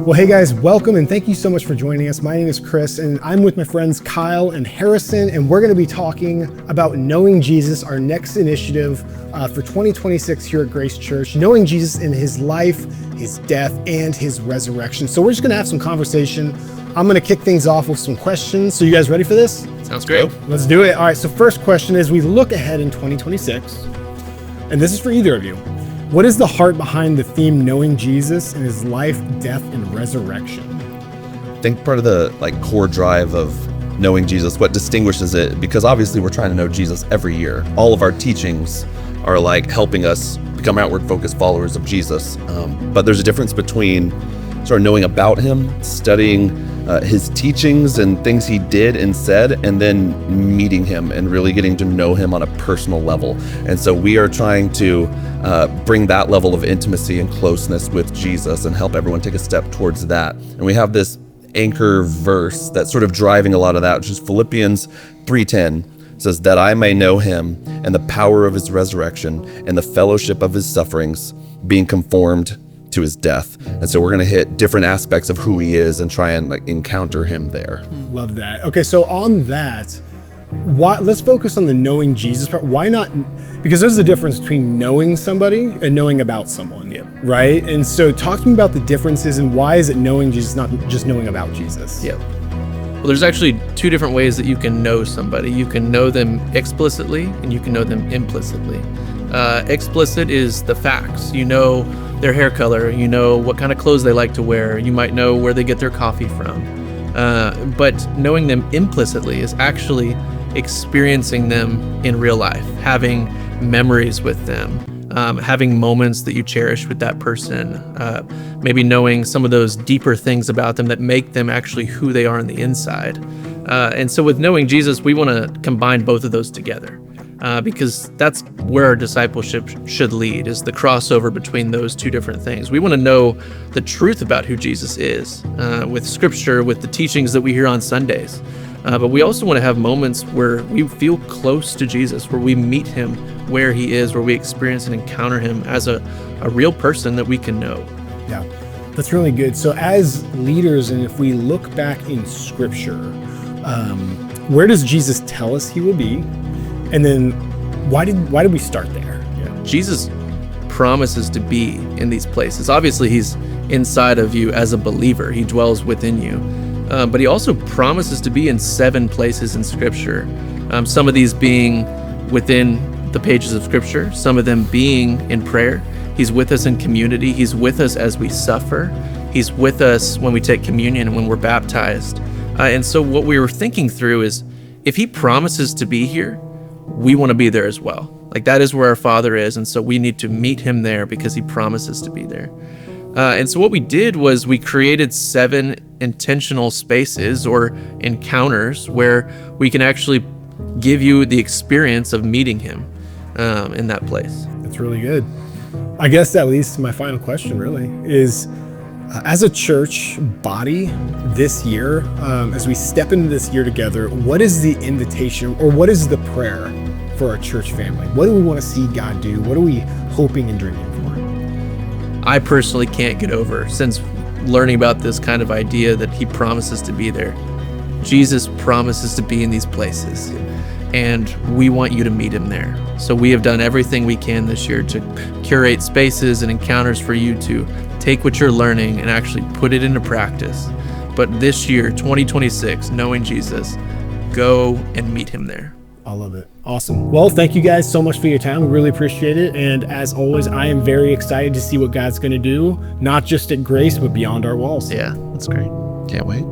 Well, hey guys, welcome and thank you so much for joining us. My name is Chris and I'm with my friends Kyle and Harrison, and we're going to be talking about Knowing Jesus, our next initiative for 2026 here at Grace Church, knowing Jesus in his life, his death, and his resurrection. So we're just going to have some conversation. I'm going to kick things off with some questions. So you guys ready for this? Sounds great. Let's do it. All right, so first question is, we look ahead in 2026, and this is for either of you. What is the heart behind the theme Knowing Jesus in his life, death, and resurrection? I think part of the core drive of knowing Jesus, what distinguishes it, because obviously we're trying to know Jesus every year. All of our teachings are helping us become outward focused followers of Jesus. But there's a difference between sort of knowing about him, studying his teachings and things he did and said, and then meeting him and really getting to know him on a personal level. And so we are trying to bring that level of intimacy and closeness with Jesus and help everyone take a step towards that. And we have this anchor verse that's sort of driving a lot of that, which is Philippians 3:10. Says, that I may know him and the power of his resurrection and the fellowship of his sufferings, being conformed to his death. And so we're going to hit different aspects of who he is and try and encounter him there. Love that. Okay, so on that, let's focus on the knowing Jesus part. Why not? Because there's a difference between knowing somebody and knowing about someone, right? And so talk to me about the differences and why is it knowing Jesus, not just knowing about Jesus? Yeah. Well, there's actually two different ways that you can know somebody. You can know them explicitly and you can know them implicitly. Explicit is the facts. You know their hair color, you know what kind of clothes they like to wear, you might know where they get their coffee from. But knowing them implicitly is actually experiencing them in real life, having memories with them, having moments that you cherish with that person, maybe knowing some of those deeper things about them that make them actually who they are on the inside. And so with knowing Jesus, we want to combine both of those together. Because that's where our discipleship should lead, is the crossover between those two different things. We want to know the truth about who Jesus is with scripture, with the teachings that we hear on Sundays. But we also want to have moments where we feel close to Jesus, where we meet him where he is, where we experience and encounter him as a real person that we can know. Yeah, that's really good. So as leaders, and if we look back in scripture, where does Jesus tell us he will be? And then why did we start there? Yeah. Jesus promises to be in these places. Obviously, he's inside of you as a believer. He dwells within you. But he also promises to be in 7 places in Scripture. Some of these being within the pages of Scripture, some of them being in prayer. He's with us in community. He's with us as we suffer. He's with us when we take communion and when we're baptized. And so what we were thinking through is, if he promises to be here, we want to be there as well. That is where our Father is, and so we need to meet him there because he promises to be there. And so what we did was we created 7 intentional spaces or encounters where we can actually give you the experience of meeting him in that place. That's really good. I guess that leads to my final question, really, is as a church body this year, as we step into this year together, what is the invitation or what is the prayer for our church family? What do we want to see God do? What are we hoping and dreaming for? I personally can't get over, since learning about this kind of idea that he promises to be there. Jesus promises to be in these places, and we want you to meet him there. So we have done everything we can this year to curate spaces and encounters for you to take what you're learning and actually put it into practice. But this year, 2026, knowing Jesus, go and meet him there. I love it. Awesome. Well, thank you guys so much for your time. We really appreciate it. And as always, I am very excited to see what God's going to do, not just at Grace, but beyond our walls. Yeah, that's great. Can't wait.